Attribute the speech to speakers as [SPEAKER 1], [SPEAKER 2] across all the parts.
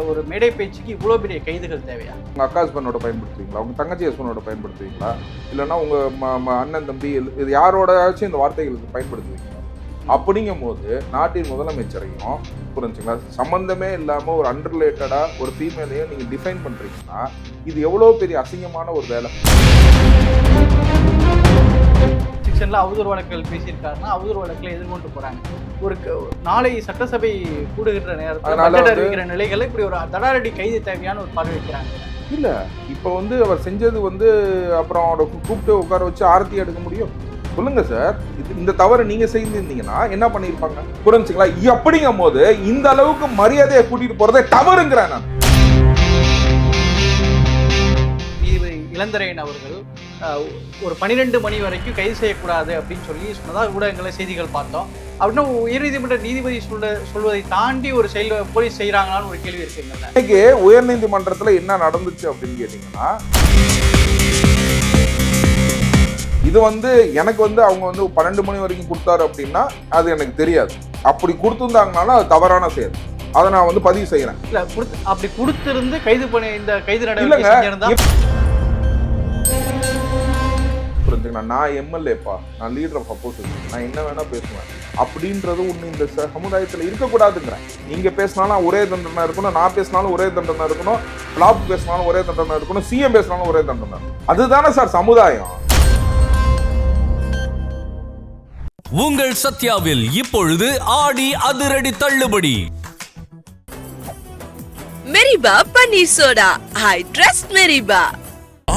[SPEAKER 1] ஒரு மேடை பேச்சுக்கு இவ்வளோ பெரிய கைதுகள் தேவையா?
[SPEAKER 2] உங்கள் அக்கா ஹஸ்பண்டோட பயன்படுத்துவீங்களா, உங்கள் தங்கச்சி ஹஸ்பண்டோட பயன்படுத்துவீங்களா, இல்லைன்னா உங்கள் அண்ணன் தம்பி இது யாரோடாச்சும் இந்த வார்த்தைகளுக்கு பயன்படுத்துவீங்களா? அப்படிங்கும் போது நாட்டின் முதலமைச்சரையும் புரிஞ்சுங்களா சம்மந்தமே இல்லாமல் ஒரு அன்ரிலேட்டடாக ஒரு ஃபீமேலையும் நீங்கள் டிஃபைன் பண்ணுறீங்கன்னா இது எவ்வளோ பெரிய அசிங்கமான ஒரு வேலை.
[SPEAKER 1] செக்ஷனில் அவதூறு வழக்குகள் பேசியிருக்காருன்னா அவதூறு வழக்கில் எதிர்கொண்டு போகிறாங்க. ஒரு நாளை சட்டசபை கூடுகின்ற நேரத்தில் பட்ஜெட் அறிவிக்கிற நிலைகளை இப்படி ஒரு தடாரடி கைது தேவையான ஒரு பார்வை வைக்கிறாங்க.
[SPEAKER 2] இல்லை இப்போ அவர் செஞ்சது அப்புறம் அவரை கூப்பிட்டு உட்கார வச்சு ஆரத்தி எடுக்க முடியும்? சொல்லுங்க சார், இந்த தவறு நீங்க செய்திருந்தீங்கன்னா என்ன பண்ணிருப்பாங்க? புரிஞ்சுங்களா? அப்படிங்கும் போது இந்த அளவுக்கு மரியாதையை கூட்டிட்டு போறதே தவறுங்கிறேன் நான்.
[SPEAKER 1] நீதிபதி இளந்தரையன் அவர்கள் ஒரு 12 மணி வரைக்கும் கைது செய்யக்கூடாது அப்படின்னு சொல்லி சொன்னதாக ஊடகங்களை செய்திகள் பார்த்தோம். அப்படின்னா உயர்நீதிமன்ற நீதிபதி சொல்வதை தாண்டி ஒரு செயல் போலீஸ் செய்யறாங்களான்னு ஒரு கேள்வி இருக்குங்கல்ல.
[SPEAKER 2] இன்னைக்கு உயர்நீதிமன்றத்துல என்ன நடந்துச்சு அப்படின்னு கேட்டீங்கன்னா, இது எனக்கு அவங்க 12 மணி வரைக்கும் கொடுத்தாரு அப்படின்னா அது எனக்கு தெரியாது. அப்படி கொடுத்துருந்தாங்கனாலும் அது தவறான செயல். அதை நான் பதிவு செய்யறேன்.
[SPEAKER 1] இல்ல அப்படி கொடுத்திருந்து கைது பண்ணி இந்த கைது நடவடிக்கை
[SPEAKER 2] புரிஞ்சுங்க. நான் எம்எல்ஏப்பா, நான் லீடர் ஆஃப் அப்போசிஷன், நான் என்ன வேணா பேசுவேன் அப்படின்றது ஒன்று இந்த சமுதாயத்தில் இருக்கக்கூடாதுங்கிறேன். நீங்க பேசினாலும் ஒரே தண்டனை இருக்கணும், நான் பேசினாலும் ஒரே தண்டனை இருக்கணும், பிளாப் பேசினாலும் ஒரே தண்டனை இருக்கணும், சிஎம் பேசினாலும் ஒரே தண்டனை. அதுதானே சார் சமுதாயம்.
[SPEAKER 3] உங்கள் சத்யாவில் இப்பொழுது ஆடி அதிரடி தள்ளுபடி.
[SPEAKER 4] மெரிபா பன்னீர் சோடா, ஐ ட்ரஸ்ட் மெரிபா.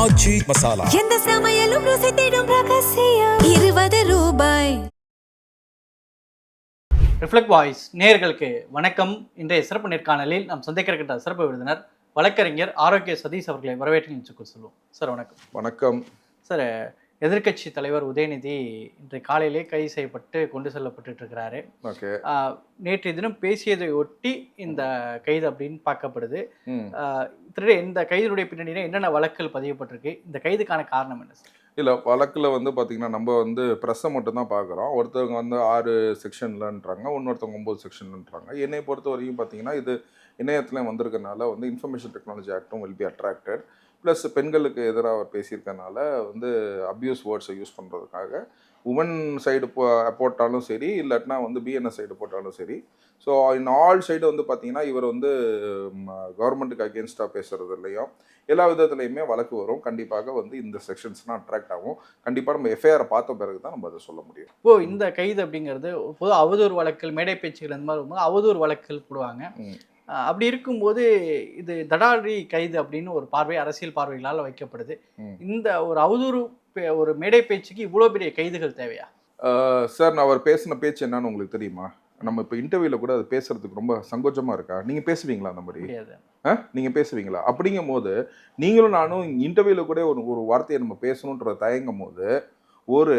[SPEAKER 3] ஆச்சி மசாலா,
[SPEAKER 4] எந்த சமையலும் ருசி தேடும் ரகசியம், 20 ரூபாய்.
[SPEAKER 1] ரிஃப்ளெக்ட் வாய்ஸ் நேயர்களுக்கு வணக்கம். இன்றைய சிறப்பு நேர்காணலில் நாம் சந்திக்கிற சிறப்பு விருந்தினர் வழக்கறிஞர் ஆரோக்கிய சதீஷ் அவர்களை வரவேற்று நினைச்சுக்க சொல்லுவோம். சார் வணக்கம்.
[SPEAKER 2] வணக்கம்
[SPEAKER 1] சார். எதிர்கட்சி தலைவர் உதயநிதி இன்றைய காலையிலே கைது செய்யப்பட்டு கொண்டு செல்லப்பட்டு இருக்கிறாரு. நேற்றைய தினம் பேசியதை ஒட்டி இந்த கைது அப்படின்னு பார்க்கப்படுது. இந்த கைதினுடைய பின்னணியில என்னென்ன வழக்குகள் பதியப்பட்டிருக்கு, இந்த கைதுக்கான காரணம் என்ன சார்?
[SPEAKER 2] இல்லை, வழக்கில் பார்த்தீங்கன்னா நம்ம ப்ரெஸ்ஸை மட்டும் தான் பார்க்குறோம். ஒருத்தவங்க 6 செக்ஷன்லன்றாங்க, இன்னொருத்தவங்க 9 செக்ஷன்ன்றாங்க. என்னை பொறுத்த வரைக்கும் பார்த்தீங்கன்னா இது இணையத்தில் வந்திருக்கனால இன்ஃபர்மேஷன் டெக்னாலஜி ஆக்டும் வில் பி அட்ராக்டட். ப்ளஸ் பெண்களுக்கு எதிராக அவர் பேசியிருக்கனால அப்யூஸ் வேர்ட்ஸை யூஸ் பண்ணுறதுக்காக உமன் சைடு போட்டாலும் சரி, இல்லாட்டினா பிஎன்எஸ் சைடு போட்டாலும் சரி. ஸோ இன் ஆல் சைடு பார்த்தீங்கன்னா இவர் கவர்மெண்ட்டுக்கு அகேன்ஸ்டாக பேசுகிறது இல்லையோ எல்லா விதத்துலையுமே வழக்கு வரும். கண்டிப்பாக இந்த செக்ஷன்ஸ்லாம் அட்ராக்ட் ஆகும். கண்டிப்பாக நம்ம எஃப்ஐஆரை பார்த்த பிறகு தான் நம்ம அதை சொல்ல முடியும்.
[SPEAKER 1] இப்போது இந்த கைது அப்படிங்கிறது பொதுவாக அவதூறு வழக்குகள், மேடை பேச்சுகள் இந்த மாதிரி அவதூறு வழக்குகள் போடுவாங்க. அப்படி இருக்கும்போது இது தடாரி கைது அப்படின்னு ஒரு பார்வை அரசியல் பார்வைகளால் வைக்கப்படுது. இந்த ஒரு அவதூறு ஒரு மேடை பேச்சுக்கு இவ்வளோ பெரிய கைதுகள் தேவையா?
[SPEAKER 2] சார், நான் அவர் பேசின பேச்சு என்னன்னு உங்களுக்கு தெரியுமா? நம்ம இப்போ இன்டர்வியூவில் கூட அது பேசுறதுக்கு ரொம்ப சங்கோச்சமாக இருக்கா? நீங்கள் பேசுவீங்களா அந்த மாதிரி? நீங்கள் பேசுவீங்களா? அப்படிங்கும் போது நீங்களும் நானும் இன்டர்வியூவில் கூட ஒரு வார்த்தையை நம்ம பேசணுன்ற தயங்கும் போது ஒரு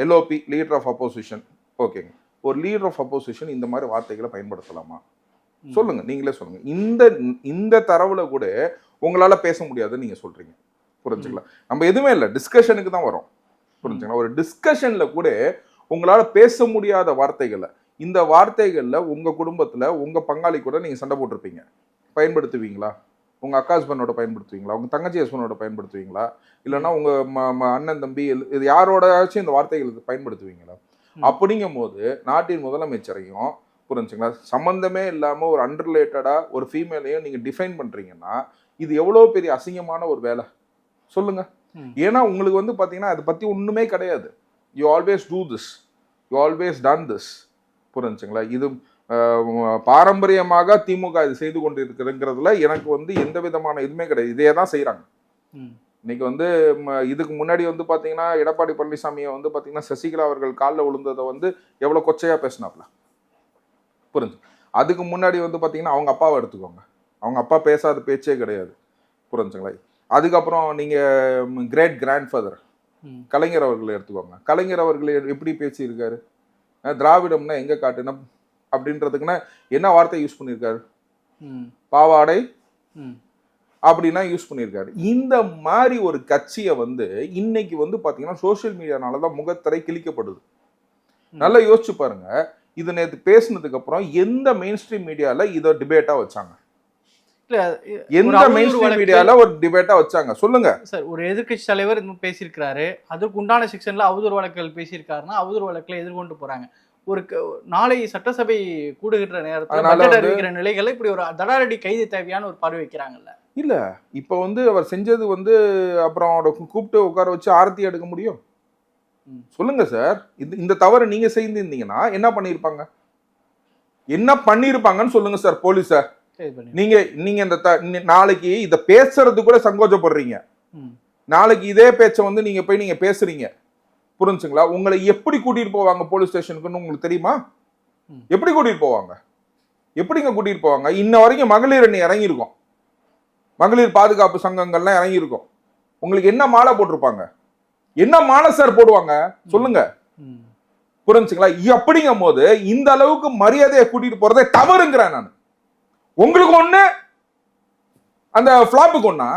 [SPEAKER 2] எல்ஓபி லீடர் ஆஃப் அப்போசிஷன், ஓகேங்க, ஒரு லீடர் ஆஃப் அப்போசிஷன் இந்த மாதிரி வார்த்தைகளை பயன்படுத்தலாமா? சொல்லுங்க, நீங்களே சொல்லுங்க. இந்த தரவுல கூட உங்களால பேச முடியாதுன்னு நீங்க சொல்றீங்க. புரிஞ்சுக்கலாம். நம்ம எதுவுமே இல்லை, டிஸ்கஷனுக்கு தான் வரோம். புரிஞ்சுக்கலாம். ஒரு டிஸ்கஷன்ல கூட உங்களால பேச முடியாத வார்த்தைகளை, இந்த வார்த்தைகள்ல உங்க குடும்பத்துல உங்க பங்காளி கூட நீங்க சண்டை போட்டிருப்பீங்க, பயன்படுத்துவீங்களா? உங்க அக்கா ஹஸ்பண்டோட பயன்படுத்துவீங்களா, உங்க தங்கச்சி ஹஸ்பண்டோட பயன்படுத்துவீங்களா, இல்லைன்னா உங்க அண்ணன் தம்பி இது யாரோடாச்சும் இந்த வார்த்தைகளுக்கு பயன்படுத்துவீங்களா? அப்படிங்கும் போது நாட்டின் முதலமைச்சரையும் புரிஞ்சுங்களா சம்பந்தமே இல்லாமல் ஒரு அன்ரிலேட்டடாக ஒரு ஃபீமேலையும் நீங்கள் டிஃபைன் பண்ணுறீங்கன்னா இது எவ்வளோ பெரிய அசிங்கமான ஒரு வேலை. சொல்லுங்க. ஏன்னா உங்களுக்கு பார்த்தீங்கன்னா அதை பற்றி ஒன்றுமே கிடையாது. You always do this, you always done this. புரிஞ்சுங்களா? இது பாரம்பரியமாக திமுக இது செய்து கொண்டு இருக்கிறதுங்கிறதுல எனக்கு எந்த விதமான இதுவுமே கிடையாது. இதே தான் செய்கிறாங்க. இன்னைக்கு இதுக்கு முன்னாடி பார்த்தீங்கன்னா எடப்பாடி பழனிசாமியை பார்த்தீங்கன்னா சசிகலா அவர்கள் காலில் விழுந்ததை எவ்வளோ கொச்சையாக பேசினாப்ல. புரிஞ்சு. அதுக்கு முன்னாடி பார்த்தீங்கன்னா அவங்க அப்பாவை எடுத்துக்கோங்க, அவங்க அப்பா பேசாத பேச்சே கிடையாது. புரிஞ்சுங்களா? அதுக்கப்புறம் நீங்கள் கிரேட் கிராண்ட் ஃபாதர் கலைஞர் அவர்களை எடுத்துக்கோங்க. கலைஞர் அவர்கள் எப்படி பேசியிருக்காரு? திராவிடம்னா எங்கே காட்டுனா அப்படின்றதுக்குன்னா என்ன வார்த்தை யூஸ் பண்ணியிருக்காரு? பாவாடை அப்படின்னா யூஸ் பண்ணியிருக்காரு. இந்த மாதிரி ஒரு கட்சியை இன்னைக்கு பார்த்தீங்கன்னா சோசியல் மீடியானால தான் முகத்திரை கிழிக்கப்படுது. நல்லா யோசிச்சு பாருங்க. இது நேற்று பேசினதுக்கு அப்புறம் எந்த மெயின் ஸ்ட்ரீம் மீடியால இதை டிபேட்டா வச்சாங்க?
[SPEAKER 1] இல்ல
[SPEAKER 2] எந்த மெயின் ஸ்ட்ரீம் மீடியால ஒரு டிபேட்டா வச்சாங்க சொல்லுங்க
[SPEAKER 1] சார்? ஒரு எதிர்க்கட்சி தலைவர் இன்னும் பேசியிருக்கிறாரு, அதுக்கு உண்டான செக்ஷன்ல அவதூறு வழக்குகள் பேசியிருக்காருன்னா அவதூறு வழக்குல எதிர்கொண்டு போறாங்க. ஒரு நாளை சட்டசபை கூடுகின்ற நேரத்தில் பட்ஜெட் அறிவிக்கிற நிலைகளை இப்படி ஒரு தடாரடி கைது தேவையான ஒரு பார்வை வைக்கிறாங்கல்ல.
[SPEAKER 2] இல்ல இப்ப வந்து அவர் செஞ்சது வந்து அப்புறம் அவரை கூப்பிட்டு உட்கார வச்சு ஆரத்தி எடுக்க முடியும்? சொல்லுங்க சார். இந்த தவறு நீங்க செய்திருந்தீங்கன்னா என்ன பண்ணிருப்பாங்க? என்ன பண்ணிருப்பாங்கன்னு சொல்லுங்க சார். போலீஸ நீங்க இந்த நாளைக்கு இத பேசுறது கூட சங்கோச்சப்படுறீங்க. நாளைக்கு இதே பேச்ச வந்து நீங்க பேசுறீங்க, புரிஞ்சுங்களா? உங்களை எப்படி கூட்டிட்டு போவாங்க போலீஸ் ஸ்டேஷனுக்குன்னு உங்களுக்கு தெரியுமா? எப்படி கூட்டிட்டு போவாங்க? எப்படிங்க கூட்டிட்டு போவாங்க? இன்ன வரைக்கும் மகளிர் அணி இறங்கியிருக்கோம், மகளிர் பாதுகாப்பு சங்கங்கள்லாம் இறங்கியிருக்கோம். உங்களுக்கு என்ன மாலை போட்டிருப்பாங்க? என்ன மாலை சார் போடுவாங்க சொல்லுங்க, புரிஞ்சுங்களா? அப்படிங்கும் போது இந்த அளவுக்கு மரியாதையை கூட்டிட்டு போறதே தவறுங்கிறேன் நான். உங்களுக்கு ஒண்ணு, அந்த ஃபிளாப்புக்கு ஒண்ணா?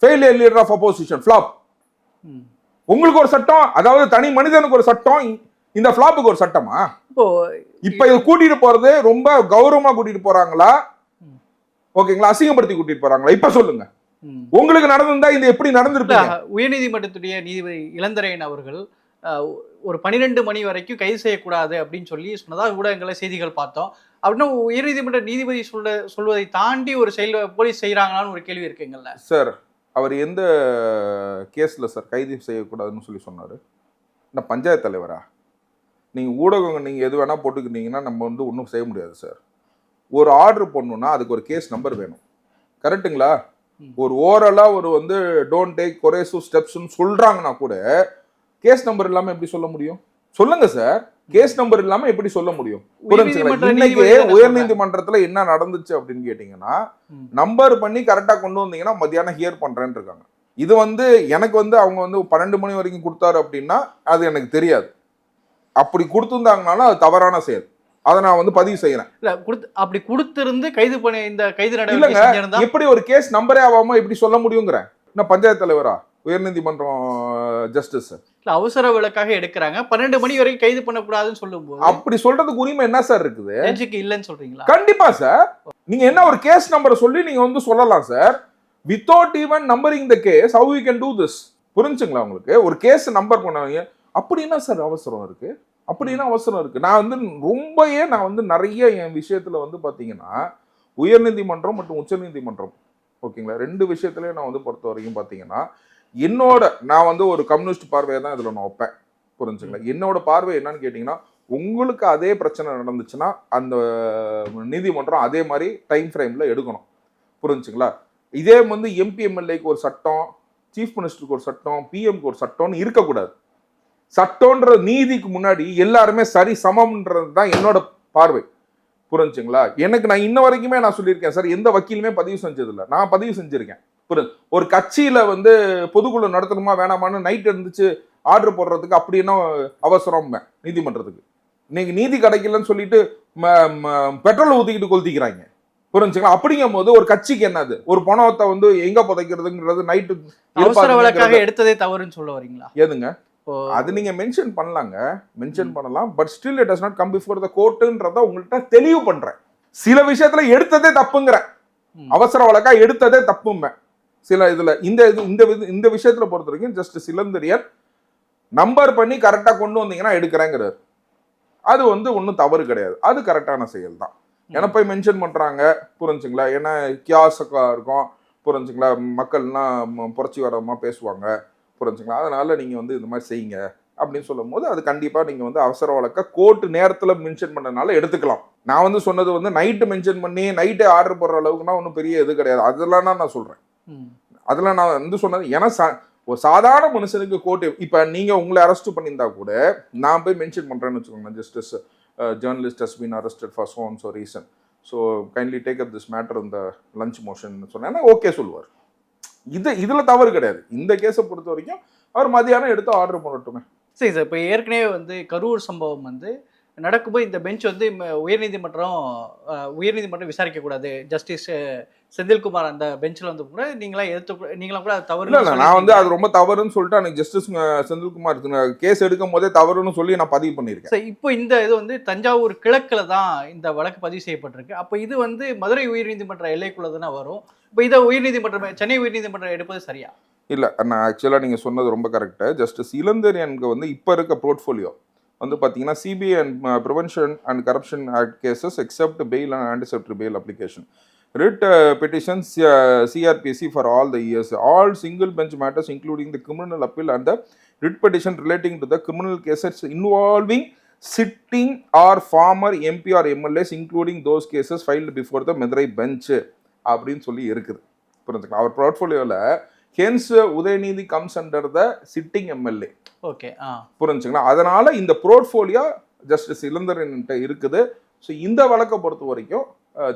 [SPEAKER 2] Failure leader of opposition flop. உங்களுக்கு ஒரு சட்டம், அதாவது தனி மனிதனுக்கு ஒரு சட்டம், இந்த ஃபிளாப்புக்கு ஒரு சட்டமா? இப்ப இது கூட்டிட்டு போறது ரொம்ப கௌரவமா கூட்டிட்டு போறாங்களா, ஓகேங்களா, அசிங்கப்படுத்தி கூட்டிட்டு போறாங்களா? இப்ப சொல்லுங்க, உங்களுக்கு நடந்திருந்தா இது எப்படி நடந்திருப்பாங்க?
[SPEAKER 1] உயர்நீதிமன்றத்துடைய நீதிபதி இளந்தரையன் அவர்கள் ஒரு 12 மணி வரைக்கும் கைது செய்யக்கூடாது அப்படின்னு சொல்லி சொன்னதா ஊடகங்களை செய்திகள் பார்த்தோம். அப்படின்னா உயர்நீதிமன்ற நீதிபதி சொல்வதை தாண்டி ஒரு செயல் போலீஸ் செய்யறாங்களான்னு ஒரு கேள்வி இருக்குங்கல்ல
[SPEAKER 2] சார். அவர் எந்த கேஸ்ல சார் கைது செய்யக்கூடாதுன்னு சொல்லி சொன்னாரு? என்ன பஞ்சாயத்து தலைவரா? நீங்க ஊடகங்கள் நீங்க எது வேணா போட்டுக்கிட்டீங்கன்னா நம்ம வந்து ஒன்றும் செய்ய முடியாது சார். ஒரு ஆர்டர் பண்ணணும்னா அதுக்கு ஒரு கேஸ் நம்பர் வேணும், கரெக்டுங்களா? ஒரு ஓரலா ஒரு வந்து டோன்ட் டேக் கொரேசிவ் ஸ்டெப்ஸ்னு சொல்றாங்கன்னா கூட கேஸ் நம்பர் இல்லாம எப்படி சொல்ல முடியும்? சொல்லுங்க சார். கேஸ் நம்பர் இல்லாம எப்படி சொல்ல முடியும்? இன்னைக்கு உயர்நீதிமன்றத்துல என்ன நடந்துச்சு அப்படின்னு கேட்டீங்கன்னா, நம்பர் பண்ணி கரெக்டா கொண்டு வந்தீங்கன்னா மத்தியானம் ஹியர் பண்றேன்னு இருக்காங்க. இது வந்து எனக்கு வந்து அவங்க வந்து 12 மணி வரைக்கும் கொடுத்தாரு அப்படின்னா அது எனக்கு தெரியாது. அப்படி கொடுத்துருந்தாங்கனாலும் அது தவறான செயல். அதை நான் வந்து பதிவு செய்யறேன்.
[SPEAKER 1] அப்படி கொடுத்திருந்து கைது பண்ணி இந்த கைது
[SPEAKER 2] இல்லங்க, எப்படி ஒரு கேஸ் நம்பரே ஆகாம எப்படி சொல்ல முடியுங்கிறேன்? என்ன பஞ்சாயத்து தலைவரா உயர்நீதிமன்றம் ஜஸ்டிஸ்?
[SPEAKER 1] அவசர விலக்காக எடுக்கிறாங்க, 12 மணி வரைக்கும் கைது பண்ணக்கூடாதுன்னு சொல்லும்போது
[SPEAKER 2] அப்படி சொல்றதுக்கு உரிமை என்ன சார் இருக்குது?
[SPEAKER 1] இல்லன்னு சொல்றீங்களா?
[SPEAKER 2] கண்டிப்பா சார். நீங்க என்ன ஒரு கேஸ் நம்பரை சொல்லி நீங்க வந்து சொல்லலாம் sir. Without even numbering the case, how we can do this? புரிஞ்சுங்களா உங்களுக்கு? ஒரு கேஸ் நம்பர் பண்ணுவாங்க, அப்படி என்ன சார் அவசரம் இருக்கு? அப்படின்னா அவசரம் இருக்கு. நான் வந்து நிறைய என் விஷயத்துல வந்து பாத்தீங்கன்னா உயர்நீதிமன்றம் மற்றும் உச்சநீதிமன்றம், ஓகேங்களா, 2 விஷயத்திலயும் நான் வந்து பொறுத்த வரைக்கும் பாத்தீங்கன்னா நான் வந்து ஒரு கம்யூனிஸ்ட் பார்வையை தான் இதுல நான் வைப்பேன், புரிஞ்சுங்களா? என்னோட பார்வை என்னன்னு கேட்டீங்கன்னா, உங்களுக்கு அதே பிரச்சனை நடந்துச்சுன்னா அந்த நீதிமன்றம் அதே மாதிரி டைம் ஃப்ரேம்ல எடுக்கணும், புரிஞ்சுங்களா? இதே வந்து எம்பி எம்எல்ஏக்கு ஒரு சட்டம், சீஃப் மினிஸ்டருக்கு ஒரு சட்டம், பிஎம்க்கு ஒரு சட்டம்னு இருக்கக்கூடாது. சட்டம்ன்ற நீதிக்கு முன்னாடி எல்லாருமே சரி சமம்ன்றது தான் என்னோட பார்வை, புரிஞ்சுங்களா? நான் இன்ன வரைக்குமே நான் சொல்லியிருக்கேன் சார், எந்த வக்கீலுமே பதிவு செஞ்சது இல்லை, நான் பதிவு செஞ்சிருக்கேன். ஒரு கட்சியில வந்து பொதுக்குழு நடத்தணுமா வேணாமான்னு நைட் இருந்துச்சு ஆர்டர் போடுறதுக்கு அப்படி என்ன அவசரம் நீதிமன்றத்துக்கு? இன்னைக்கு நீதி கிடைக்கலன்னு சொல்லிட்டு பெட்ரோல் ஊத்திக்கிட்டு கொளுத்திக்கிறாங்க, புரிஞ்சுங்களா? அப்படிங்கும் போது ஒரு கட்சிக்கு என்னது, ஒரு பணத்தை வந்து எங்க புதைக்கிறதுங்கிறது நைட்டு
[SPEAKER 1] அவசர வழக்காக எடுத்ததே தவறுன்னு சொல்ல வரீங்களா?
[SPEAKER 2] எதுங்க அது? நீங்க மென்ஷன் பண்ணலாங்க, மென்ஷன் பண்ணலாம், but still it does not come before the கோர்ட்ன்றத உங்கள்கிட்ட தெளிவு பண்றேன். சில விஷயத்துல எடுத்ததே தப்புங்கிறேன், அவசர வழக்கா எடுத்ததே தப்புங்க. சில இதுல இந்த விஷயத்துல பொறுத்த வரைக்கும் ஜஸ்ட் சிலந்தரியர் நம்பர் பண்ணி கரெக்டா கொண்டு வந்தீங்கன்னா எடுக்கிறேங்கிறார். அது வந்து ஒன்றும் தவறு கிடையாது, அது கரெக்டான செயல் தான். ஏன்னா போய் மென்ஷன் பண்றாங்க, புரிஞ்சுங்களா? ஏன்னா கியாசக்கா இருக்கும், புரிஞ்சுங்களா? மக்கள்லாம் புரட்சி வரமா பேசுவாங்க, புரிஞ்சுங்களா? அதனால நீங்க வந்து இந்த மாதிரி செய்யுங்க அப்படின்னு சொல்லும் போது அது கண்டிப்பா நீங்க வந்து அவசர வழக்க கோர்ட் நேரத்துல மென்ஷன் பண்ணனால எடுத்துக்கலாம். நான் வந்து சொன்னது வந்து நைட்டு மென்ஷன் பண்ணி நைட்டே ஆர்டர் போடுற அளவுக்குனா ஒன்றும் பெரிய இது கிடையாது. அதெல்லாம் நான் சொல்றேன், அதெல்லாம் நான் வந்து சொன்னது. ஏன்னா ஒரு சாதாரண மனுஷனுக்கு கோர்ட், இப்ப நீங்க உங்களை அரெஸ்ட் பண்ணியிருந்தா கூட நான் போய் மென்ஷன் பண்றேன்னு வச்சுக்கோங்க, justice journalist has been arrested for so and so reason, so kindly take up this matter in the lunch motion சொன்னா ஓகே சொல்லுவார். இதுல தவறு கிடையாது. இந்த கேஸை பொறுத்த வரைக்கும் அவர் மதியானம் எடுத்து ஆர்டர் பண்ணட்டுமே.
[SPEAKER 1] சரி சார், இப்போ ஏற்கனவே வந்து கரூர் சம்பவம் வந்து நடக்கும்போது இந்த பெஞ்ச் வந்து உயர்நீதிமன்றம் விசாரிக்கக்கூடாது, ஜஸ்டிஸ் செந்தில்குமார் அந்த பெஞ்சில் வந்து கூட நீங்களாம் கூட அது தவறு.
[SPEAKER 2] இல்லை நான் வந்து அது ரொம்ப தவறுன்னு சொல்லிட்டு அன்னைக்கு ஜஸ்டிஸ் செந்தில்குமார் கேஸ் எடுக்கும் போதே தவறுன்னு சொல்லி நான் பதிவு பண்ணியிருக்கேன்.
[SPEAKER 1] சரி, இப்போ இந்த இது வந்து தஞ்சாவூர் கிழக்கில் தான் இந்த வழக்கு பதிவு செய்யப்பட்டிருக்கு. அப்போ இது வந்து மதுரை உயர்நீதிமன்ற எல்லைக்குள்ள தானே வரும். இப்போ இதை சென்னை உயர்நீதிமன்றம் எடுப்பது சரியா?
[SPEAKER 2] இல்லை, நான் ஆக்சுவலாக நீங்கள் சொன்னது ரொம்ப கரெக்டு. ஜஸ்டிஸ் இளந்தரியனுக்கு வந்து இப்போ இருக்க போர்ட்ஃபோலியோ வந்து பார்த்தீங்கன்னா CBI and prevention and corruption act cases except bail and anticipatory bail application, writ petitions CRPC for all the years, all single bench matters including the criminal appeal and the writ petition relating to the criminal cases involving sitting or former MP or MLAs including those cases filed before the Madurai bench அப்படின்னு சொல்லி இருக்குது. புரிஞ்சுக்கலாம். அவர் போர்ட்ஃபோலியோவில் hence Udhayanidhi comes under the sitting MLA.
[SPEAKER 1] Okay,
[SPEAKER 2] புரிஞ்சுங்களா. அதனால இந்த portfolio justice இளந்தரியன்கிட்ட இருக்குது. ஸோ இந்த வழக்கை பொறுத்த வரைக்கும்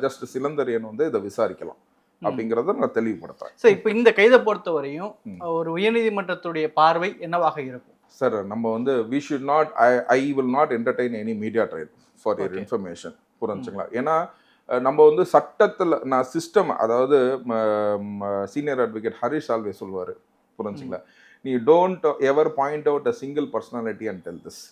[SPEAKER 2] ஜஸ்டிஸ் இளந்தரியன் வந்து இதை விசாரிக்கலாம் அப்படிங்கிறத நான் தெளிவுபடுத்துறேன்.
[SPEAKER 1] சார், இப்போ இந்த கைதை பொறுத்த வரையும் ஒரு உயர்நீதிமன்றத்துடைய பார்வை என்னவாக இருக்கும்?
[SPEAKER 2] சார், நம்ம வந்து we should not I will not entertain any media trial for your information. புரிஞ்சுங்களா. ஏன்னா நம்ம வந்து சட்டத்தில் நான் சிஸ்டம், அதாவது சீனியர் அட்வொகேட் ஹரிஷ் சால்வே சொல்லுவார். புரிஞ்சுங்களா. நீ don't ever point out a single personality and tell this,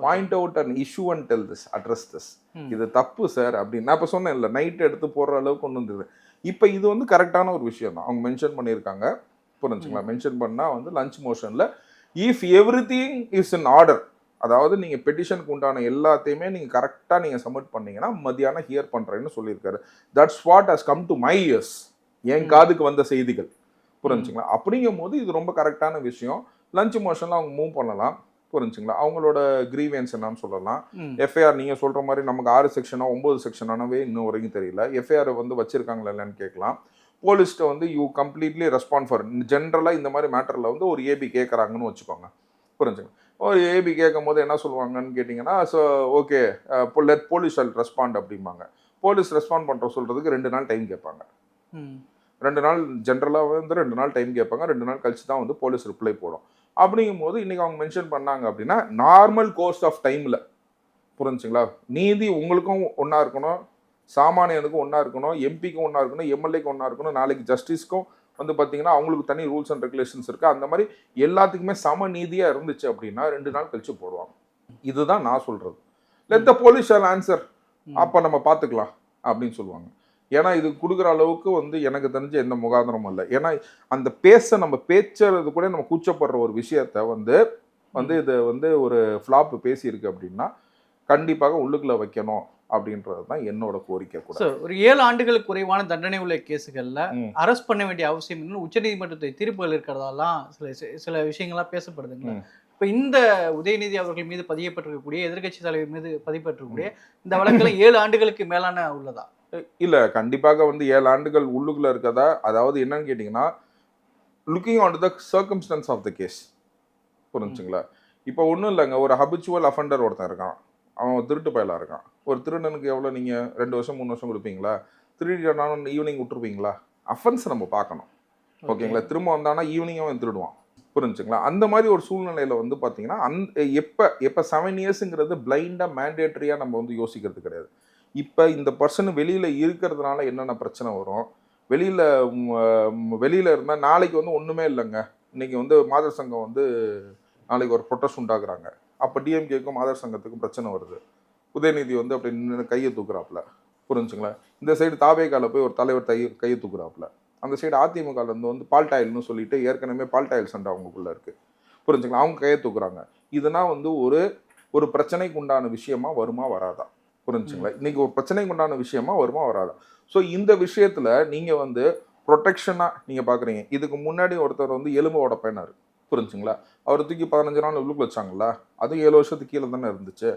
[SPEAKER 2] point out an issue and tell this, address this, இது தப்பு சார் அப்படின்னு நான் இப்போ சொன்னேன். இல்லை, நைட் எடுத்து போடுற அளவுக்கு கொண்டு வந்தது. இப்போ இது வந்து கரெக்டான ஒரு விஷயம் தான் அவங்க மென்ஷன் பண்ணியிருக்காங்க. புரிஞ்சுங்களா. மென்ஷன் பண்ணால் வந்து லஞ்ச் மோஷனில் if everything is in order, அதாவது நீங்கள் பெட்டிஷனுக்கு உண்டான எல்லாத்தையுமே நீங்கள் கரெக்டாக நீங்கள் சப்மிட் பண்ணீங்கன்னா மத்தியானம் ஹியர் பண்ணுறேன்னு சொல்லியிருக்காரு. That's what has come to my ears, என் காதுக்கு வந்த செய்திகள். புரிஞ்சுங்களா. அப்படிங்கும் போது இது ரொம்ப கரெக்டான விஷயம். லஞ்ச் மோஷனில் அவங்க மூவ் பண்ணலாம். புரிஞ்சுங்களா. அவங்களோட கிரீவியன்ஸ் என்னன்னு சொல்லலாம். எஃப்ஐஆர் நீங்கள் சொல்கிற மாதிரி நமக்கு 6 செக்ஷனோ 9 செக்ஷனானவே இன்னும் வரைக்கும் தெரியல. எஃப்ஐஆர் வந்து வச்சிருக்காங்களா இல்லைன்னு கேட்கலாம். போலீஸ்ட்டை வந்து யூ கம்ப்ளீட்லி ரெஸ்பாண்ட் ஃபார் ஜென்ரலாக இந்த மாதிரி மேட்டரில் வந்து ஒரு ஏபி கேட்குறாங்கன்னு வச்சுக்கோங்க. புரிஞ்சுங்க. ஒரு ஏபி கேட்கும் போது என்ன சொல்லுவாங்கன்னு கேட்டிங்கன்னா, so okay let police shall respond அப்படிம்பாங்க. போலீஸ் ரெஸ்பாண்ட் பண்ணுற சொல்கிறதுக்கு 2 நாள் டைம் கேட்பாங்க. 2 நாள் ஜென்ரலாக வந்து 2 நாள் டைம் கேட்பாங்க. 2 நாள் கழிச்சு தான் வந்து போலீஸ் ரிப்ளை போடும். அப்படிங்கும் போது இன்றைக்கி அவங்க மென்ஷன் பண்ணாங்க அப்படின்னா நார்மல் கோர்ஸ் ஆஃப் டைமில், புரிஞ்சுங்களா, நீதி உங்களுக்கும் ஒன்றா இருக்கணும், சாமானியனுக்கும் ஒன்றா இருக்கணும், எம்பிக்கும் ஒன்றா இருக்கணும், எம்எல்ஏக்கும் ஒன்றா இருக்கணும், நாளைக்கு ஜஸ்டிஸ்க்கும் வந்து பார்த்தீங்கன்னா அவங்களுக்கு தனி ரூல்ஸ் அண்ட் ரெகுலேஷன்ஸ் இருக்குது. அந்த மாதிரி எல்லாத்துக்குமே சம நீதியாக இருந்துச்சு அப்படின்னா 2 நாள் கழிச்சு போடுவாங்க. இதுதான் நான் சொல்கிறது. Let the police shall answer, அப்போ நம்ம பார்த்துக்கலாம் அப்படின்னு சொல்லுவாங்க. ஏன்னா இது கொடுக்குற அளவுக்கு வந்து எனக்கு தெரிஞ்ச எந்த முகாந்திரமும் இல்லை. ஏன்னா அந்த நம்ம பேச்சுறது கூட நம்ம கூச்சப்படுற ஒரு விஷயத்த வந்து இது வந்து ஒரு ஃப்ளாப் பேசியிருக்கு அப்படின்னா கண்டிப்பாக உள்ளுக்குள்ள வைக்கணும் அப்படின்றது தான் என்னோட கோரிக்கை கூட.
[SPEAKER 1] ஒரு 7 ஆண்டுகளுக்கு குறைவான தண்டனை உள்ள கேஸுகளில் அரெஸ்ட் பண்ண வேண்டிய அவசியம் இன்னும் உச்சநீதிமன்றத்தை தீர்ப்புகள் இருக்கிறதாலாம் சில விஷயங்கள்லாம் பேசப்படுதுங்களா? இப்போ இந்த உதயநிதி அவர்கள் மீது பதியப்பட்டிருக்கக்கூடிய, எதிர்கட்சி தலைவர் மீது பதியப்பட்டிருக்கக்கூடிய இந்த வழக்கில் 7 ஆண்டுகளுக்கு மேலான உள்ளதா?
[SPEAKER 2] இல்லை, கண்டிப்பாக வந்து 7 ஆண்டுகள் உள்ளுக்குள்ள இருக்கதா. அதாவது என்னன்னு கேட்டிங்கன்னா, looking on the circumstances of the case. புரிஞ்சுங்களா. இப்போ ஒன்றும் இல்லைங்க, ஒரு ஹபிச்சுவல் அஃபண்டர் ஒருத்தன் இருக்கான், அவன் திருட்டு பயலாக இருக்கான். ஒரு திருடனுக்கு எவ்வளோ நீங்கள் 2 வருஷம் 3 வருஷம் கொடுப்பீங்களா? திருடினாலும் ஈவினிங் விட்டுருப்பீங்களா? அஃபென்ஸ் நம்ம பார்க்கணும். ஓகேங்களா. திரும்ப வந்தானா ஈவினிங்கும் அவன் திருடுவான். புரிஞ்சுங்களா. அந்த மாதிரி ஒரு சூழ்நிலையில் வந்து பார்த்தீங்கன்னா எப்போ 7 இயர்ஸுங்கிறது பிளைண்டாக மேண்டேட்டரியாக நம்ம வந்து யோசிக்கிறது கிடையாது. இப்போ இந்த பர்சன் வெளியில் இருக்கிறதுனால என்னென்ன பிரச்சனை வரும், வெளியில் இருந்தால் நாளைக்கு வந்து ஒன்றுமே இல்லைங்க. இன்றைக்கி வந்து மாதர் சங்கம் வந்து நாளைக்கு ஒரு ப்ரொட்டஸ்ட் உண்டாக்குறாங்க. அப்போ டிஎம்கேக்கும் மாதர் சங்கத்துக்கும் பிரச்சனை வருது. உதயநிதி வந்து அப்படி நின்று கையை தூக்குறாப்புல. புரிஞ்சுங்களா. இந்த சைடு தாவேகால போய் ஒரு தலைவர் கையை தூக்குறாப்புல. அந்த சைடு அதிமுகலேருந்து வந்து பால்டாயில்னு சொல்லிட்டு ஏற்கனவே பால்டாயில் சண்டை அவங்களுக்குள்ளே இருக்குது. புரிஞ்சுங்களா. அவங்க கையை தூக்குறாங்க. இதனால் வந்து ஒரு பிரச்சனைக்கு உண்டான விஷயமா வருமா வராதா? புரிஞ்சுங்களா. இன்றைக்கி ஒரு பிரச்சனைக்கு உண்டான விஷயமா வருமா வராதா? ஸோ இந்த விஷயத்தில் நீங்கள் வந்து ப்ரொடெக்ஷனாக நீங்கள் பார்க்குறீங்க. இதுக்கு முன்னாடி ஒருத்தர் வந்து எலும்பு உடப்பேனார். புரிஞ்சுங்களா. அவர் தூக்கி 15 நாள் உள்ளுக்கு வச்சாங்களா? அதுவும் 7 வருஷத்துக்கு கீழே தானே இருந்துச்சு.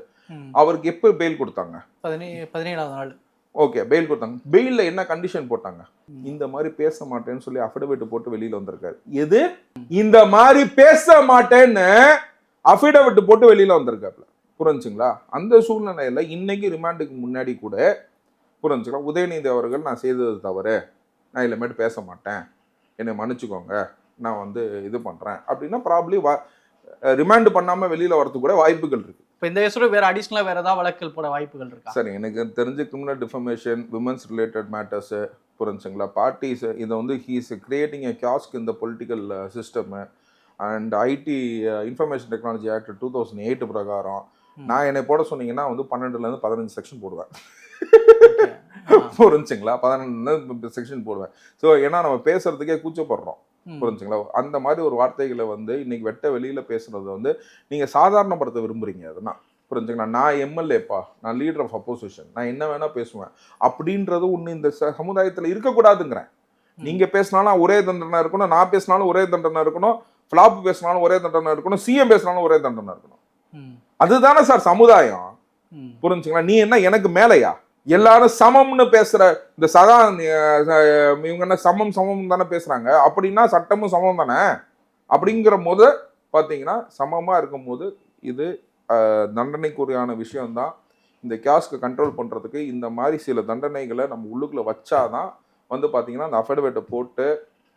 [SPEAKER 2] அவருக்கு எப்போ பெயில் கொடுத்தாங்க?
[SPEAKER 1] 17ஆவது நாள்.
[SPEAKER 2] ஓகே, பெயில் கொடுத்தாங்க. பெயிலில் என்ன கண்டிஷன் போட்டாங்க? இந்த மாதிரி பேச மாட்டேன்னு சொல்லி அஃபிடவிட் போட்டு வெளியில் வந்திருக்காரு. எது இந்த மாதிரி பேச மாட்டேன்னு அஃபிடவிட் போட்டு வெளியில் வந்திருக்காப்புல. புரிஞ்சுங்களா. அந்த சூழ்நிலையில் இன்னைக்கு ரிமாண்டுக்கு முன்னாடி கூட புரிஞ்சுங்களா, உதயநிதி அவர்கள் நான் செய்தது தவறு, நான் இனிமேட்டு பேச மாட்டேன், என்னை மன்னிச்சுக்கோங்க, நான் வந்து இது பண்ணுறேன் அப்படின்னா ப்ராப்ளி ரிமாண்டு பண்ணாமல் வெளியில் வரதுக்கு கூட வாய்ப்புகள் இருக்குது.
[SPEAKER 1] இப்போ இந்த வயசுல வேற அடிஷ்னலா வேற ஏதாவது வழக்குகள் போட வாய்ப்புகள் இருக்கா?
[SPEAKER 2] சரி, எனக்கு தெரிஞ்ச criminal defamation, women's related matters, புரிஞ்சுங்களா, பார்ட்டிஸ், இதை வந்து ஹீஸ் கிரியேட்டிங் எ கியாஸ்க் இந்த political system and IT information technology act 2008 பிரகாரம் நான் என்னை போட சொன்னீங்கன்னா வந்து 12லேருந்து 15 செக்ஷன் போடுவேன். புரிஞ்சுங்களா, 12 செக்ஷன் போடுவேன். ஸோ ஏன்னா நம்ம பேசுறதுக்கே கூச்சப்படுறோம். புரிஞ்சுங்களா, அந்த மாதிரி ஒரு வார்த்தைகளை வந்து இன்னைக்கு வெட்ட வெளியில பேசுறது வந்து நீங்க சாதாரணப்படுத்த விரும்புறீங்க. அதெல்லாம் புரிஞ்சுங்களா, நான் எம்எல்ஏப்பா, நான் லீடர் ஆஃப் அப்போசிஷன், நான் என்ன வேணா பேசுவேன் அப்படின்றது ஒண்ணு இந்த சமுதாயத்துல இருக்கக்கூடாதுங்கிறேன். நீங்க பேசினாலும் ஒரே தண்டனை இருக்கணும், நான் பேசினாலும் ஒரே தண்டனை இருக்கணும், ஃபிளாப் பேசினாலும் ஒரே தண்டனை இருக்கணும், சிஎம் பேசினாலும் ஒரே தண்டனை இருக்கணும். அதுதானே சார் சமுதாயம். புரிஞ்சுங்களா, நீ என்ன எனக்கு மேலையா? எல்லாரும் சமம்னு பேசுற இந்த இவங்க என்ன சமம் சமம் தானே பேசுறாங்க. அப்படின்னா சட்டமும் சமம் தானே. அப்படிங்கிற போது பாத்தீங்கன்னா சமமா இருக்கும் போது இது தண்டனைக்குரியான விஷயம்தான். இந்த கியாஸ்க்கு கண்ட்ரோல் பண்றதுக்கு இந்த மாதிரி சில தண்டனைகளை நம்ம உள்ளுக்குள்ள வச்சாதான் வந்து பாத்தீங்கன்னா அந்த அஃபிடவிட்டை போட்டு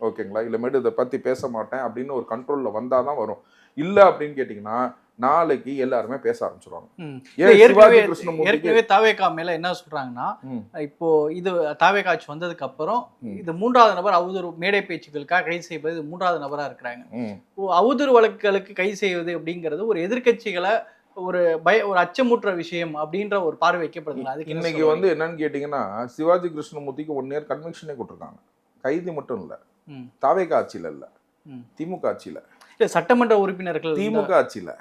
[SPEAKER 2] ஓகேங்களா, இல்லமேட்டு இதை பத்தி பேச மாட்டேன் அப்படின்னு ஒரு கண்ட்ரோல்ல வந்தாதான் வரும். இல்ல அப்படின்னு கேட்டீங்கன்னா நாளைக்கு எல்லாருமே பேச ஆரம்பிச்சிருவாங்க.
[SPEAKER 1] ஏற்கனவே தாவேகா மேல என்ன சொல்றாங்கன்னா, இப்போ இது தாவேகா ஆட்சி வந்ததுக்கு அப்புறம் இது 3வது நபர் அவதூறு மேடை பேச்சுக்களுக்காக கைது செய்வது 3வது நபரா இருக்கிறாங்க. அவதூறு வழக்குகளுக்கு கைது செய்வது அப்படிங்கிறது ஒரு எதிர்கட்சிகளை ஒரு அச்சமுற்ற விஷயம் அப்படின்ற ஒரு பார்வை வைக்கப்படுது. அதுக்கு
[SPEAKER 2] இன்னைக்கு வந்து என்னன்னு கேட்டீங்கன்னா, சிவாஜி கிருஷ்ணமூர்த்திக்கு 1 இயர் கன்வென்ஷனே கொடுத்துருக்காங்க. கைது மட்டும் இல்ல, தாவேகா ஆட்சியில இல்ல, திமுக ஆட்சியில,
[SPEAKER 1] சட்டமன்ற உறுப்பினர்கள்
[SPEAKER 2] திமுக ஆட்சியில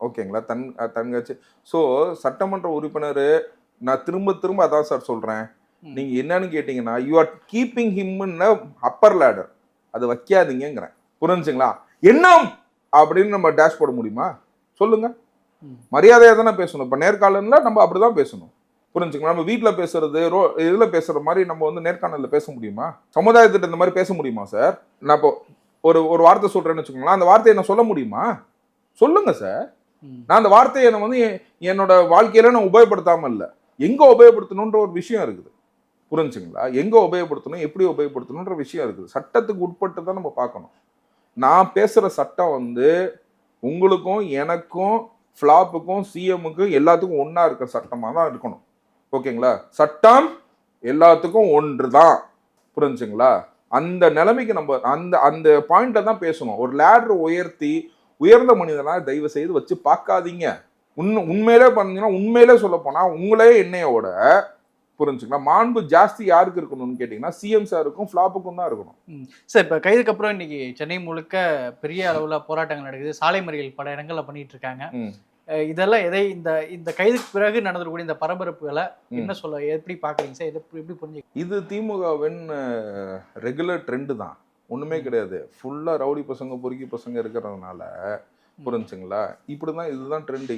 [SPEAKER 2] ஓகேங்களா, தன்காட்சி. ஸோ சட்டமன்ற உறுப்பினர், நான் திரும்ப அதான் சார் சொல்றேன், நீங்க என்னன்னு கேட்டீங்கன்னா you are keeping him in upper ladder. அது வைக்காதீங்கிறேன். புரிஞ்சுங்களா, என்ன அப்படின்னு நம்ம டேஷ் போட முடியுமா சொல்லுங்க? மரியாதையா தானே பேசணும். இப்ப நேர்காணல்ல நம்ம அப்படிதான் பேசணும். புரிஞ்சுங்களா, நம்ம வீட்டில் பேசுறது இதுல பேசுற மாதிரி நம்ம வந்து நேர்காணல்ல பேச முடியுமா? சமுதாயத்திட்ட இந்த மாதிரி பேச முடியுமா சார்? நான் இப்போ ஒரு வார்த்தை சொல்றேன்னு வச்சுக்கோங்களேன், அந்த வார்த்தையை நான் சொல்ல முடியுமா? சொல்லுங்க சார். நான் அந்த வார்த்தையை நான் வந்து என்னோட வாழ்க்கையில நான் உபயோகப்படுத்தாம இல்லை, எங்க உபயோகப்படுத்தணுன்ற ஒரு விஷயம் இருக்குது. புரிஞ்சுங்களா, எங்க உபயோகப்படுத்தணும், எப்படி உபயோகப்படுத்தணுன்ற விஷயம் இருக்குது. சட்டத்துக்கு உட்பட்டு தான் நம்ம பார்க்கணும். நான் பேசுற சட்டம் வந்து உங்களுக்கும் எனக்கும் ஃபிளாப்புக்கும் சிஎம்முக்கும் எல்லாத்துக்கும் ஒன்னா இருக்கிற சட்டமா தான் இருக்கணும். ஓகேங்களா, சட்டம் எல்லாத்துக்கும் ஒன்று தான். புரிஞ்சுங்களா, அந்த நிலைமைக்கு நம்ம அந்த பாயிண்ட்ல தான் பேசணும். ஒரு லேடர் உயர்ந்த மனிதனா தயவு செய்து வச்சு பார்க்காதீங்க. உண்மையிலே பண்ணீங்கன்னா, உண்மையிலே சொல்ல போனா உங்களே என்னையோட புரிஞ்சுங்களா மாண்பு ஜாஸ்தி யாருக்கு இருக்கணும்னு கேட்டீங்கன்னா சிஎம் சாருக்கும் ஃபிளாப்புக்கும் தான் இருக்கணும்.
[SPEAKER 1] சார், இப்போ கைதுக்கு அப்புறம் இன்னைக்கு சென்னை முழுக்க பெரிய அளவுல போராட்டங்கள் நடக்குது, சாலை மறியல் பல இடங்கள்ல பண்ணிட்டு இருக்காங்க. இதெல்லாம் இந்த கைதுக்கு பிறகு நடந்துக்கூடிய இந்த பரபரப்புகளை என்ன சொல்ல, எப்படி பாக்குறீங்க சார்? எப்படி புரிஞ்சு?
[SPEAKER 2] இது திமுகவின் ரெகுலர் ட்ரெண்டு தான், ஒண்ணுமே கிடையாது. ஃபுல்லா ரவுடி பசங்க பொறுக்கி பசங்க இருக்கிறதுனால புரிஞ்சுங்களா, இப்படிதான் இதுதான் ட்ரெண்டு.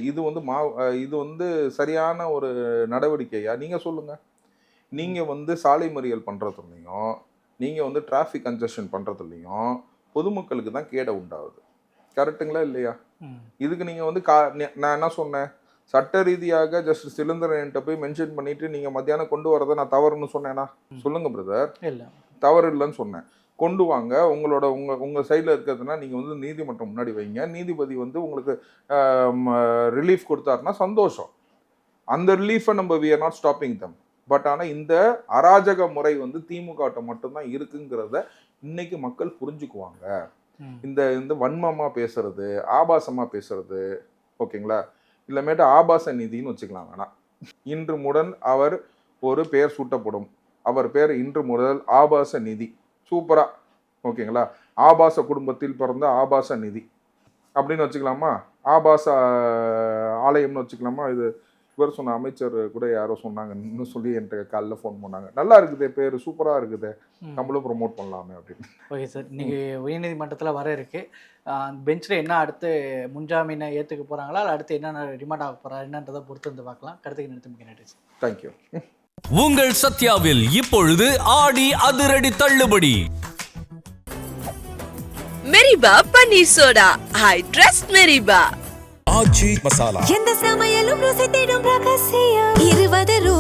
[SPEAKER 2] இது வந்து சரியான ஒரு நடவடிக்கையா நீங்க சொல்லுங்க? நீங்க வந்து சாலை மறியல் பண்றதுலையும் நீங்க வந்து டிராஃபிக் கன்ஜெஷன் பண்றதுலையும் பொதுமக்களுக்கு தான் கேட உண்டாகுது. கரெக்டுங்களா இல்லையா? இதுக்கு நீங்க வந்து நான் என்ன சொன்னேன், சட்ட ரீதியாக ஜஸ்ட் சிலிண்டர் போய் மென்ஷன் பண்ணிட்டு நீங்க மத்தியானம் கொண்டு வரதை நான் தவறுன்னு சொன்னேன்னா சொல்லுங்க பிரதர்.
[SPEAKER 1] இல்ல,
[SPEAKER 2] தவறு இல்லைன்னு சொன்னேன். கொண்டு வாங்க, உங்க சைட்ல இருக்கிறதுனா நீங்க வந்து நீதிமன்றம் முன்னாடி வைங்க, நீதிபதி வந்து உங்களுக்கு ரிலீஃப் கொடுத்தாருன்னா சந்தோஷம். அந்த ரிலீஃபை நம்ம we are not stopping them. But ஆனா இந்த அராஜக முறை வந்து திமுக மட்டும்தான் இருக்குங்கிறத இன்னைக்கு மக்கள் புரிஞ்சுக்குவாங்க. இந்த வன்மமா பேசுறது, ஆபாசமா பேசுறது, ஓகேங்களா, இல்லமேட்டு ஆபாச நிதின்னு வச்சுக்கலாம் வேணாம். இன்று முதல் அவர் ஒரு பெயர் சூட்டப்படும், அவர் பேர் இன்று முதல் ஆபாச நிதி. சூப்பரா, ஓகேங்களா, ஆபாச குடும்பத்தில் பிறந்த ஆபாச நிதி அப்படின்னு வச்சுக்கலாமா? ஆபாச ஆலயம்னு வச்சுக்கலாமா? இது இவர் சொன்ன அமைச்சர் கூட யாரோ சொன்னாங்கன்னு சொல்லி என்கிட்ட காலைல ஃபோன் பண்ணாங்க. நல்லா இருக்குது பேர், சூப்பரா இருக்குது, நம்மளும் ப்ரொமோட் பண்ணலாமே அப்படின்னு.
[SPEAKER 1] ஓகே சார், இன்னைக்கு உயர்நீதிமன்றத்தில் வர இருக்கு. பெஞ்சில் என்ன அடுத்து முன்ஜாமீனை ஏற்றுக்க போறாங்களா, அடுத்து என்ன ரிமாண்ட் ஆக போறா என்னன்றதை பொறுத்து வந்து பார்க்கலாம். கருத்துக்கு நிறுத்தி நன்றி சார்.
[SPEAKER 2] தேங்க்யூ.
[SPEAKER 3] உங்கள் சத்யாவில் இப்பொழுது ஆடி அதிரடி தள்ளுபடி.
[SPEAKER 5] மெரிபா பன்னீர் சோடா, ஐ ட்ரஸ்ட் மெரிபா.
[SPEAKER 3] ஆச்சி மசாலா,
[SPEAKER 4] எந்த சமையலும் ருசி தேடும் ரகசியம் 20 ரூபாய்.